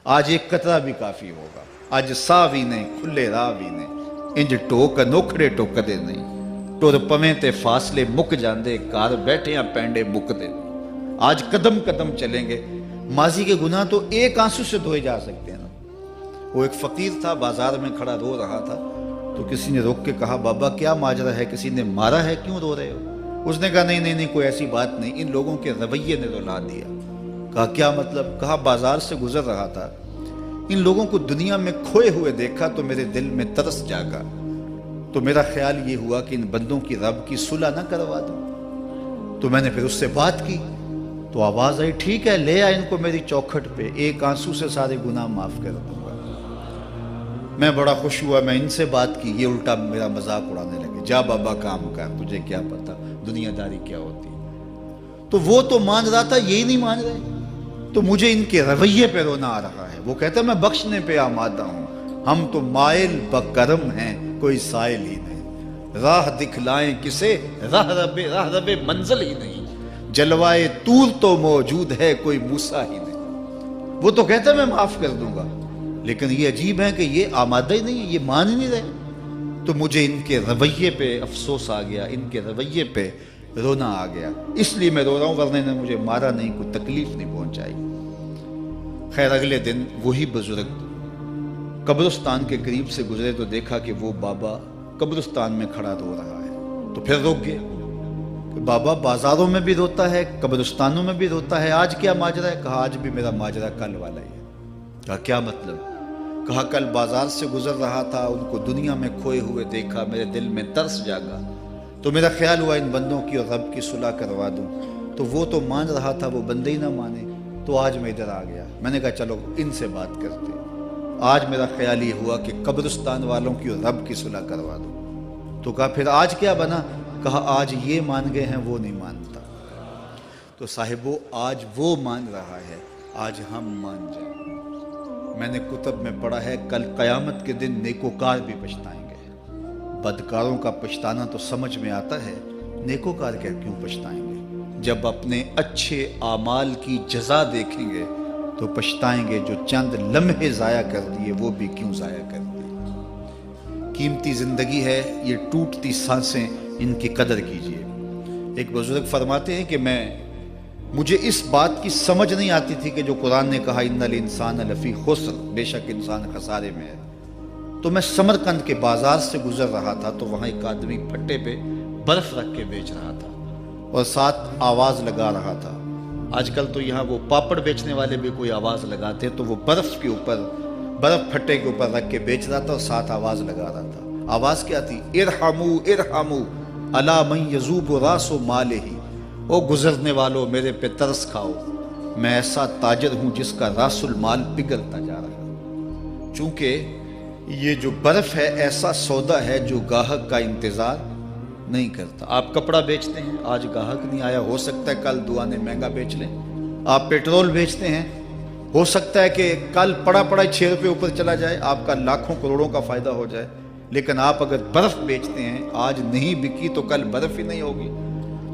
آج ایک قطرہ بھی کافی ہوگا، اج ساہ بھی نہیں کھلے راہ بھی نہیں، انج ٹوک انوکھڑے ٹوکدے نہیں، ٹر پویں تے فاصلے مک جاندے، گھر بیٹھے پینڈے مکدے نہیں۔ آج قدم قدم چلیں گے، ماضی کے گناہ تو ایک آنسو سے دھوئے جا سکتے ہیں نا۔ وہ ایک فقیر تھا، بازار میں کھڑا رو رہا تھا، تو کسی نے روک کے کہا بابا کیا ماجرا ہے، کسی نے مارا ہے، کیوں رو رہے ہو؟ اس نے کہا نہیں کوئی ایسی بات نہیں، ان لوگوں کے رویے نے رلا دیا۔ کہا کیا مطلب؟ کہا بازار سے گزر رہا تھا، ان لوگوں کو دنیا میں کھوئے ہوئے دیکھا تو میرے دل میں ترس جاگا، تو میرا خیال یہ ہوا کہ ان بندوں کی رب کی صلح نہ کروا دوں۔ تو میں نے پھر اس سے بات کی، تو آواز آئی ٹھیک ہے لے آ ان کو میری چوکھٹ پہ، ایک آنسو سے سارے گناہ معاف کر دوں گا۔ میں بڑا خوش ہوا، میں ان سے بات کی، یہ الٹا میرا مذاق اڑانے لگے، جا بابا کام کر، تجھے کیا پتا دنیا داری کیا ہوتی ہے۔ تو وہ تو مان رہا تھا، یہی نہیں مان رہے، تو مجھے ان کے رویے پہ رونا آ رہا ہے۔ وہ کہتا ہے میں بخشنے پہ آمادہ ہوں، ہم تو مائل بکرم ہیں، کوئی سائل ہی نہیں، راہ دکھلائیں کسے، راہ رب منزل ہی نہیں، جلوائے طور تو موجود ہے، کوئی موسیٰ ہی نہیں۔ وہ تو کہتا ہے میں معاف کر دوں گا، لیکن یہ عجیب ہے کہ یہ آمادہ ہی نہیں ہے، یہ مان ہی نہیں رہے۔ تو مجھے ان کے رویے پہ افسوس آ گیا، ان کے رویے پہ رونا آ گیا، اس لیے میں رو رہا ہوں، ورنہ نے مجھے مارا نہیں، کوئی تکلیف نہیں پہنچائی۔ خیر اگلے دن وہی بزرگ قبرستان کے قریب سے گزرے تو دیکھا کہ وہ بابا قبرستان میں کھڑا رو رہا ہے، تو پھر رک گئے کہ بابا بازاروں میں بھی روتا ہے، قبرستانوں میں بھی روتا ہے، آج کیا ماجرا ہے؟ کہا آج بھی میرا ماجرا کل والا ہی ہے۔ کہا کیا مطلب؟ کہا کل بازار سے گزر رہا تھا، ان کو دنیا میں کھوئے ہوئے دیکھا، میرے دل میں ترس جاگا، تو میرا خیال ہوا ان بندوں کی اور رب کی صلح کروا دوں، تو وہ تو مان رہا تھا، وہ بندے ہی نہ مانے، تو آج میں ادھر آ گیا۔ میں نے کہا چلو ان سے بات کرتے ہیں۔ آج میرا خیال یہ ہوا کہ قبرستان والوں کی اور رب کی صلح کروا دوں۔ تو کہا پھر آج کیا بنا؟ کہا آج یہ مان گئے ہیں، وہ نہیں مانتا۔ تو صاحبو آج وہ مان رہا ہے، آج ہم مان جائیں۔ میں نے کتب میں پڑھا ہے کل قیامت کے دن نیکوکار بھی پچھتائیں گے۔ بدکاروں کا پچھتانا تو سمجھ میں آتا ہے، نیکوکار کیوں پچھتائیں گے؟ جب اپنے اچھے اعمال کی جزا دیکھیں گے تو پچھتائیں گے، جو چند لمحے ضائع کر دیے وہ بھی کیوں ضائع کر دیے۔ قیمتی زندگی ہے، یہ ٹوٹتی سانسیں، ان کی قدر کیجیے۔ ایک بزرگ فرماتے ہیں کہ مجھے اس بات کی سمجھ نہیں آتی تھی کہ جو قرآن نے کہا ان الانسان لفی خسر، بے شک انسان خسارے میں ہے، تو میں سمرقند کے بازار سے گزر رہا تھا تو وہاں ایک آدمی پھٹے پہ برف رکھ کے بیچ رہا تھا اور ساتھ آواز لگا رہا تھا۔ آج کل تو یہاں وہ پاپڑ بیچنے والے بھی کوئی آواز لگاتے، تو وہ برف پھٹے کے اوپر رکھ کے بیچ رہا تھا اور ساتھ آواز لگا رہا تھا۔ آواز کیا تھی؟ ارحمو ارحمو الا من یذوب راس مالہ، او گزرنے والوں میرے پہ ترس کھاؤ، میں ایسا تاجر ہوں جس کا راس المال پگھلتا جا رہا ہے۔ چونکہ یہ جو برف ہے ایسا سودا ہے جو گاہک کا انتظار نہیں کرتا۔ آپ کپڑا بیچتے ہیں، آج گاہک نہیں آیا، ہو سکتا ہے کل دعانے مہنگا بیچ لیں۔ آپ پیٹرول بیچتے ہیں، ہو سکتا ہے کہ کل پڑا 6 روپے اوپر چلا جائے، آپ کا لاکھوں کروڑوں کا فائدہ ہو جائے۔ لیکن آپ اگر برف بیچتے ہیں، آج نہیں بکی تو کل برف ہی نہیں ہوگی۔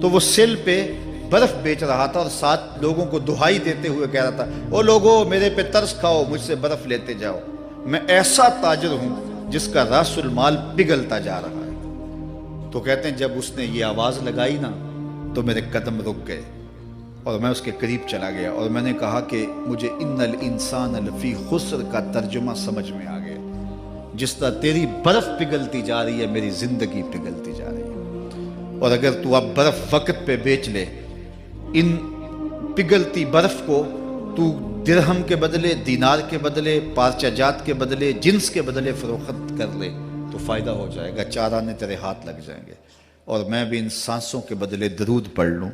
تو وہ سل پہ برف بیچ رہا تھا اور ساتھ لوگوں کو دہائی دیتے ہوئے کہہ رہا تھا او لوگو میرے پہ ترس کھاؤ، مجھ سے برف لیتے جاؤ، میں ایسا تاجر ہوں جس کا راس المال پگھلتا جا رہا ہے۔ تو کہتے ہیں جب اس نے یہ آواز لگائی نا تو میرے قدم رک گئے اور میں اس کے قریب چلا گیا اور میں نے کہا کہ مجھے ان الانسان لفی خسر کا ترجمہ سمجھ میں آ گیا۔ جس طرح تیری برف پگھلتی جا رہی ہے، میری زندگی پگھلتی جا رہی ہے، اور اگر تو اب برف وقت پہ بیچ لے، ان پگھلتی برف کو تو درہم کے بدلے، دینار کے بدلے، پارچہ جات کے بدلے، جنس کے بدلے فروخت کر لے تو فائدہ ہو جائے گا، 4 آنے تیرے ہاتھ لگ جائیں گے۔ اور میں بھی ان سانسوں کے بدلے درود پڑھ لوں،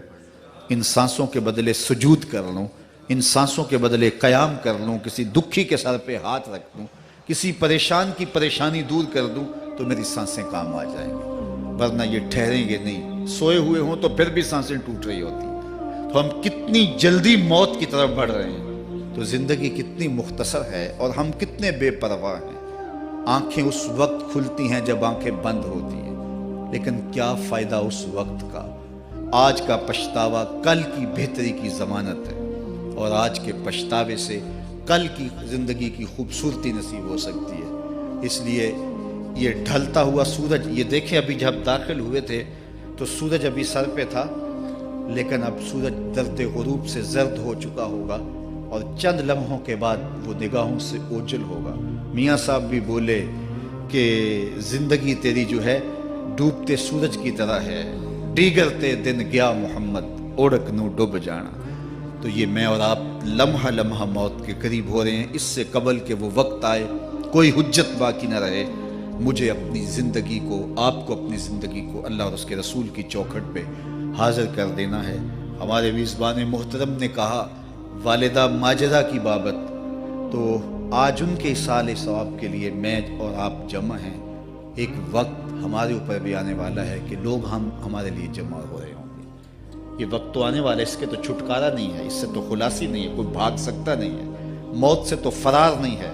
ان سانسوں کے بدلے سجود کر لوں، ان سانسوں کے بدلے قیام کر لوں، کسی دکھی کے سر پہ ہاتھ رکھ دوں، کسی پریشان کی پریشانی دور کر دوں تو میری سانسیں کام آ جائیں گی، ورنہ یہ ٹھہریں گے نہیں۔ سوئے ہوئے ہوں تو پھر بھی سانسیں ٹوٹ رہی ہوتی ہیں۔ تو ہم کتنی جلدی موت کی طرف بڑھ رہے ہیں، تو زندگی کتنی مختصر ہے اور ہم کتنے بے پرواہ ہیں۔ آنکھیں اس وقت کھلتی ہیں جب آنکھیں بند ہوتی ہیں، لیکن کیا فائدہ اس وقت کا؟ آج کا پچھتاوا کل کی بہتری کی ضمانت ہے، اور آج کے پچھتاوے سے کل کی زندگی کی خوبصورتی نصیب ہو سکتی ہے۔ اس لیے یہ ڈھلتا ہوا سورج، یہ دیکھیں ابھی جب داخل ہوئے تھے تو سورج ابھی سر پہ تھا، لیکن اب سورج درد غروب سے زرد ہو چکا ہوگا اور چند لمحوں کے بعد وہ نگاہوں سے اوجھل ہوگا۔ میاں صاحب بھی بولے کہ زندگی تیری جو ہے ڈوبتے سورج کی طرح ہے، ڈیگرتے دن گیا محمد اوڑک نو ڈوب جانا۔ تو یہ میں اور آپ لمحہ لمحہ موت کے قریب ہو رہے ہیں۔ اس سے قبل کہ وہ وقت آئے کوئی حجت باقی نہ رہے، مجھے اپنی زندگی کو، آپ کو اپنی زندگی کو اللہ اور اس کے رسول کی چوکھٹ پہ حاضر کر دینا ہے۔ ہمارے میزبان محترم نے کہا والدہ ماجدہ کی بابت، تو آج ان کے اصالِ ثواب کے لیے میں اور آپ جمع ہیں۔ ایک وقت ہمارے اوپر بھی آنے والا ہے کہ لوگ ہمارے لیے جمع ہو رہے ہوں گے۔ یہ وقت تو آنے والا ہے، اس کے تو چھٹکارا نہیں ہے، اس سے تو خلاصی نہیں ہے، کوئی بھاگ سکتا نہیں ہے، موت سے تو فرار نہیں ہے۔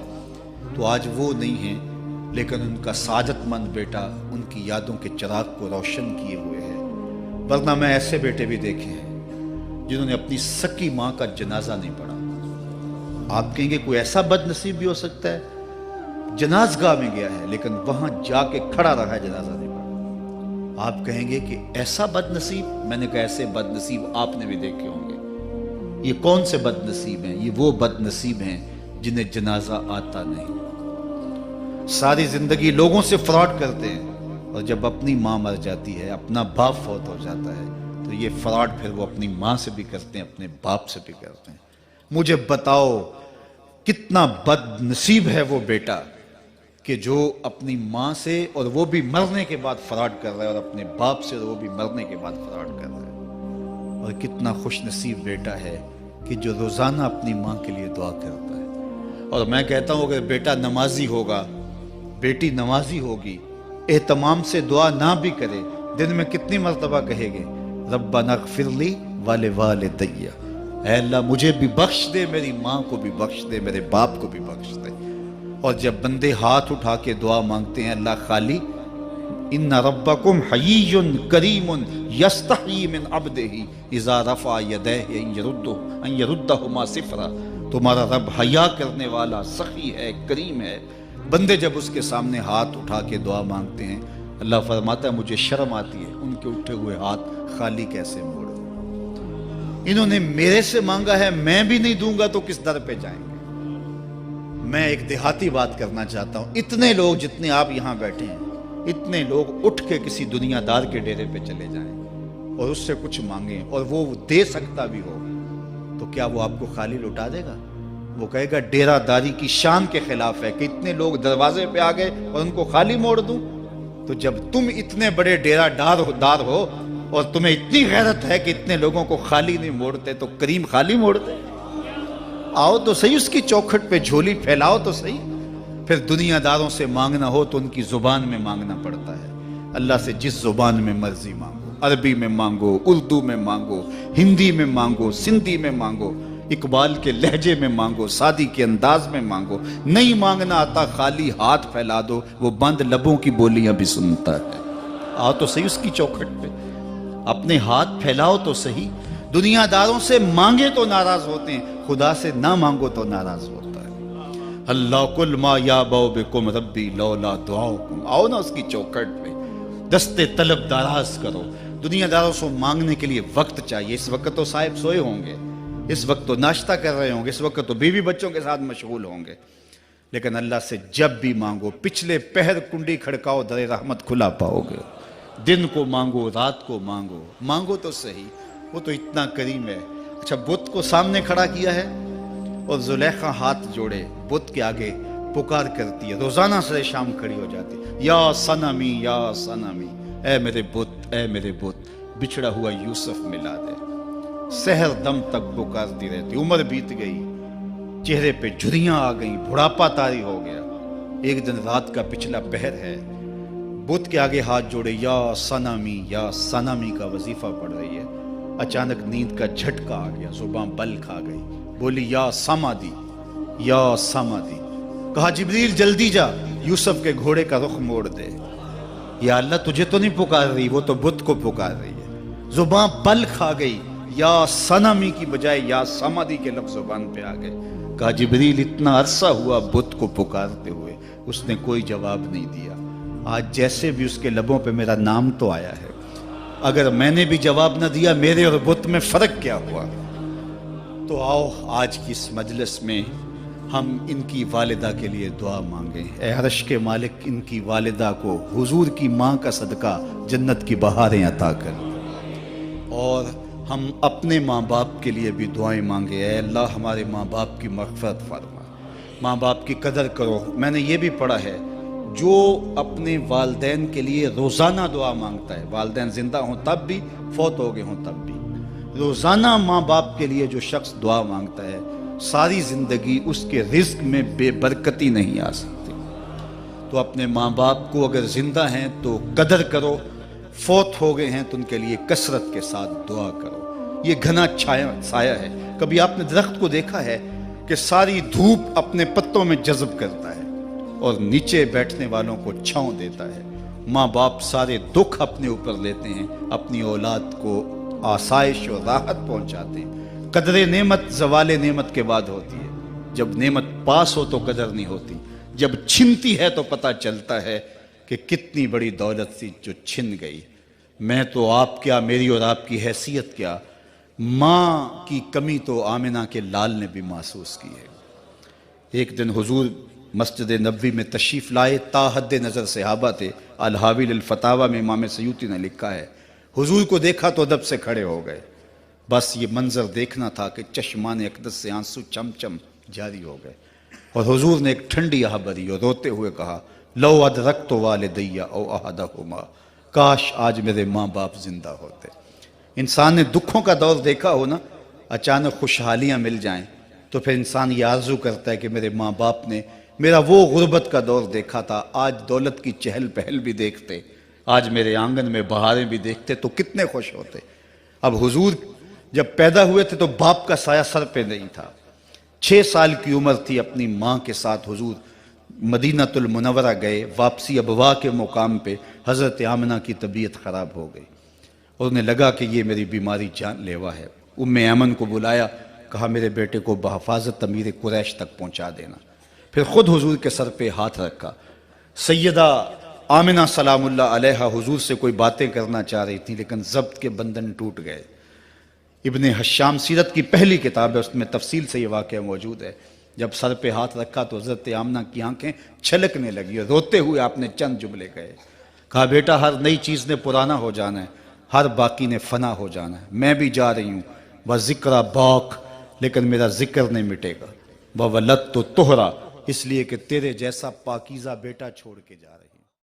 تو آج وہ نہیں ہیں، لیکن ان کا سعادت مند بیٹا ان کی یادوں کے چراغ کو روشن کیے ہوئے ہے۔ ورنہ میں ایسے بیٹے بھی دیکھے ہیں جنہوں نے اپنی سکی ماں کا جنازہ نہیں پڑھا۔ آپ کہیں گے کوئی ایسا بد نصیب بھی ہو سکتا ہے جنازگاہ میں گیا ہے لیکن وہاں جا کے کھڑا رہا ہے، جنازہ نہیں پڑھا۔ آپ کہیں گے کہ ایسا بد نصیب، میں نے کہا ایسے بد نصیب آپ نے بھی دیکھے ہوں گے۔ یہ کون سے بد نصیب ہیں؟ یہ وہ بد نصیب ہیں جنہیں جنازہ آتا نہیں، ساری زندگی لوگوں سے فراڈ کرتے ہیں، اور جب اپنی ماں مر جاتی ہے، اپنا باپ فوت ہو جاتا ہے، تو یہ فراڈ پھر وہ اپنی ماں سے بھی کرتے ہیں، اپنے باپ سے بھی کرتے ہیں۔ مجھے بتاؤ کتنا بد نصیب ہے وہ بیٹا کہ جو اپنی ماں سے، اور وہ بھی مرنے کے بعد فراڈ کر رہا ہے، اور اپنے باپ سے وہ بھی مرنے کے بعد فراڈ کر رہا ہے۔ اور کتنا خوش نصیب بیٹا ہے کہ جو روزانہ اپنی ماں کے لیے دعا کرتا ہے۔ اور میں کہتا ہوں اگر بیٹا نمازی ہوگا، بیٹی نمازی ہوگی، اہتمام سے دعا نہ بھی کرے، دن میں کتنی مرتبہ کہے گے ربنا اغفر لی ولوالدی، اے اللہ مجھے بھی بخش دے، میری ماں کو بھی بخش دے، میرے باپ کو بھی بخش دے۔ اور جب بندے ہاتھ اٹھا کے دعا مانگتے ہیں اللہ خالی ان ربکم حیی کریم یستحیی من عبدہ اذا رفع یدیہ ان یردہما صفرا، تمہارا رب حیا کرنے والا سخی ہے، کریم ہے۔ بندے جب اس کے سامنے ہاتھ اٹھا کے دعا مانگتے ہیں، اللہ فرماتا ہے مجھے شرم آتی ہے ان کے اٹھے ہوئے ہاتھ خالی کیسے موڑ دوں۔ انہوں نے میرے سے مانگا ہے، میں بھی نہیں دوں گا تو کس در پہ جائیں گے۔ میں ایک دیہاتی بات کرنا چاہتا ہوں، اتنے لوگ جتنے آپ یہاں بیٹھے ہیں، اتنے لوگ اٹھ کے کسی دنیا دار کے ڈیرے پہ چلے جائیں اور اس سے کچھ مانگیں اور وہ دے سکتا بھی ہو، تو کیا وہ آپ کو خالی لوٹا دے گا؟ وہ کہے گا ڈیرہ داری کی شان کے خلاف ہے کہ اتنے لوگ دروازے پہ آ گئے اور ان کو خالی موڑ دوں۔ تو جب تم اتنے بڑے ڈیرہ دار ہو اور تمہیں اتنی غیرت ہے کہ اتنے لوگوں کو خالی نہیں موڑتے، تو کریم خالی موڑتے؟ آؤ تو صحیح اس کی چوکھٹ پہ جھولی پھیلاؤ تو صحیح۔ پھر دنیا داروں سے مانگنا ہو تو ان کی زبان میں مانگنا پڑتا ہے۔ اللہ سے جس زبان میں مرضی مانگو، عربی میں مانگو، اردو میں مانگو، ہندی میں مانگو، سندھی میں مانگو، اقبال کے لہجے میں مانگو، سادی کے انداز میں مانگو، نہیں مانگنا آتا خالی ہاتھ پھیلا دو، وہ بند لبوں کی بولیاں بھی سنتا ہے۔ آؤ تو صحیح اس کی چوکھٹ پہ، اپنے ہاتھ پھیلاؤ تو صحیح۔ دنیا داروں سے مانگے تو ناراض ہوتے ہیں، خدا سے نہ مانگو تو ناراض ہوتا ہے۔ اللہ کل ما یابو بکم ربی لولا دعاؤکم، آؤ نا اس کی چوکھٹ پہ، دستے طلب دراز کرو۔ دنیا داروں سے مانگنے کے لیے وقت چاہیے۔ اس وقت تو صاحب سوئے ہوں گے، اس وقت تو ناشتہ کر رہے ہوں گے، اس وقت تو بیوی بچوں کے ساتھ مشغول ہوں گے، لیکن اللہ سے جب بھی مانگو، پچھلے پہر کنڈی کھڑکاؤ در رحمت کھلا پاؤ گے۔ دن کو مانگو، رات کو مانگو، مانگو تو صحیح، وہ تو اتنا کریم ہے۔ اچھا بت کو سامنے کھڑا کیا ہے اور زلیخا ہاتھ جوڑے بت کے آگے پکار کرتی ہے، روزانہ سے شام کھڑی ہو جاتی ہے، یا صنمی یا صنمی، اے میرے بت، اے میرے بت، بچھڑا ہوا یوسف ملا دے۔ سحر دم تک پکارتی رہتی، عمر بیت گئی، چہرے پہ جھریاں آ گئیں، بڑھاپا طاری ہو گیا۔ ایک دن رات کا پچھلا پہر ہے، بت کے آگے ہاتھ جوڑے یا صنمی کا وظیفہ پڑھ رہی ہے۔ اچانک نیند کا جھٹکا آ گیا، زباں بل کھا گئی، بولی یا سمادی یا سمادی۔ کہا جبریل جلدی جا، یوسف کے گھوڑے کا رخ موڑ دے۔ یا اللہ تجھے تو نہیں پکار رہی، وہ تو بت کو پکار رہی ہے۔ زباں بل کھا گئی، یا صنمی کی بجائے یا سمادی کے لفظ زبان پہ آ گئے۔ کہا جبریل اتنا عرصہ ہوا بت کو پکارتے ہوئے، اس نے کوئی جواب نہیں دیا، آج جیسے بھی اس کے لبوں پہ میرا نام تو آیا ہے، اگر میں نے بھی جواب نہ دیا میرے اور بت میں فرق کیا ہوا؟ تو آؤ آج کی اس مجلس میں ہم ان کی والدہ کے لیے دعا مانگیں۔ اے عرش کے مالک، ان کی والدہ کو حضور کی ماں کا صدقہ جنت کی بہاریں عطا کر، اور ہم اپنے ماں باپ کے لیے بھی دعائیں مانگے۔ اے اللہ ہمارے ماں باپ کی مغفرت فرما، ماں باپ کی قدر کرو۔ میں نے یہ بھی پڑھا ہے، جو اپنے والدین کے لیے روزانہ دعا مانگتا ہے، والدین زندہ ہوں تب بھی، فوت ہو گئے ہوں تب بھی، روزانہ ماں باپ کے لیے جو شخص دعا مانگتا ہے، ساری زندگی اس کے رزق میں بے برکتی نہیں آ سکتی۔ تو اپنے ماں باپ کو اگر زندہ ہیں تو قدر کرو، فوت ہو گئے ہیں تو ان کے لیے کثرت کے ساتھ دعا کرو۔ یہ گھنا سایہ ہے۔ کبھی آپ نے درخت کو دیکھا ہے کہ ساری دھوپ اپنے پتوں میں جذب کرتا ہے اور نیچے بیٹھنے والوں کو چھاؤں دیتا ہے؟ ماں باپ سارے دکھ اپنے اوپر لیتے ہیں، اپنی اولاد کو آسائش اور راحت پہنچاتے ہیں۔ قدر نعمت زوال نعمت کے بعد ہوتی ہے، جب نعمت پاس ہو تو قدر نہیں ہوتی، جب چھنتی ہے تو پتہ چلتا ہے کہ کتنی بڑی دولت تھی جو چھن گئی۔ میں تو آپ کیا، میری اور آپ کی حیثیت کیا، ماں کی کمی تو آمنہ کے لال نے بھی محسوس کی ہے۔ ایک دن حضور مسجد نبوی میں تشریف لائے، تا حد نظر صحابہ تھے۔ الحاوی للفتاوی میں امام سیوطی نے لکھا ہے، حضور کو دیکھا تو ادب سے کھڑے ہو گئے، بس یہ منظر دیکھنا تھا کہ چشمان اقدس سے آنسو چم چم جاری ہو گئے، اور حضور نے ایک ٹھنڈی آہ بھری اور روتے ہوئے کہا، لو ادرکت والدی او احدہما، کاش آج میرے ماں باپ زندہ ہوتے۔ انسان نے دکھوں کا دور دیکھا ہو نا، اچانک خوشحالیاں مل جائیں تو پھر انسان یہ آرزو کرتا ہے کہ میرے ماں باپ نے میرا وہ غربت کا دور دیکھا تھا، آج دولت کی چہل پہل بھی دیکھتے، آج میرے آنگن میں بہاریں بھی دیکھتے تو کتنے خوش ہوتے۔ اب حضور جب پیدا ہوئے تھے تو باپ کا سایہ سر پہ نہیں تھا۔ 6 سال کی عمر تھی، اپنی ماں کے ساتھ حضور مدینہ المنورہ گئے، واپسی ابوا کے مقام پہ حضرت آمنہ کی طبیعت خراب ہو گئی، اور انہیں لگا کہ یہ میری بیماری جان لیوا ہے۔ ام ایمن کو بلایا، کہا میرے بیٹے کو بحفاظت امیر قریش تک پہنچا دینا۔ پھر خود حضور کے سر پہ ہاتھ رکھا۔ سیدہ آمنہ سلام اللہ علیہا حضور سے کوئی باتیں کرنا چاہ رہی تھیں، لیکن ضبط کے بندھن ٹوٹ گئے۔ ابن حشام سیرت کی پہلی کتاب ہے، اس میں تفصیل سے یہ واقعہ موجود ہے۔ جب سر پہ ہاتھ رکھا تو حضرت آمنہ کی آنکھیں چھلکنے لگی اور روتے ہوئے آپ نے چند جملے کہے، کہا بیٹا ہر نئی چیز نے پرانا ہو جانا ہے، ہر باقی نے فنا ہو جانا ہے، میں بھی جا رہی ہوں، وَذِكْرَ باق، لیکن میرا ذکر نہیں مٹے گا، وَوَلَدْتُ طُہْرَا، اس لیے کہ تیرے جیسا پاکیزہ بیٹا چھوڑ کے جا رہی ہوں۔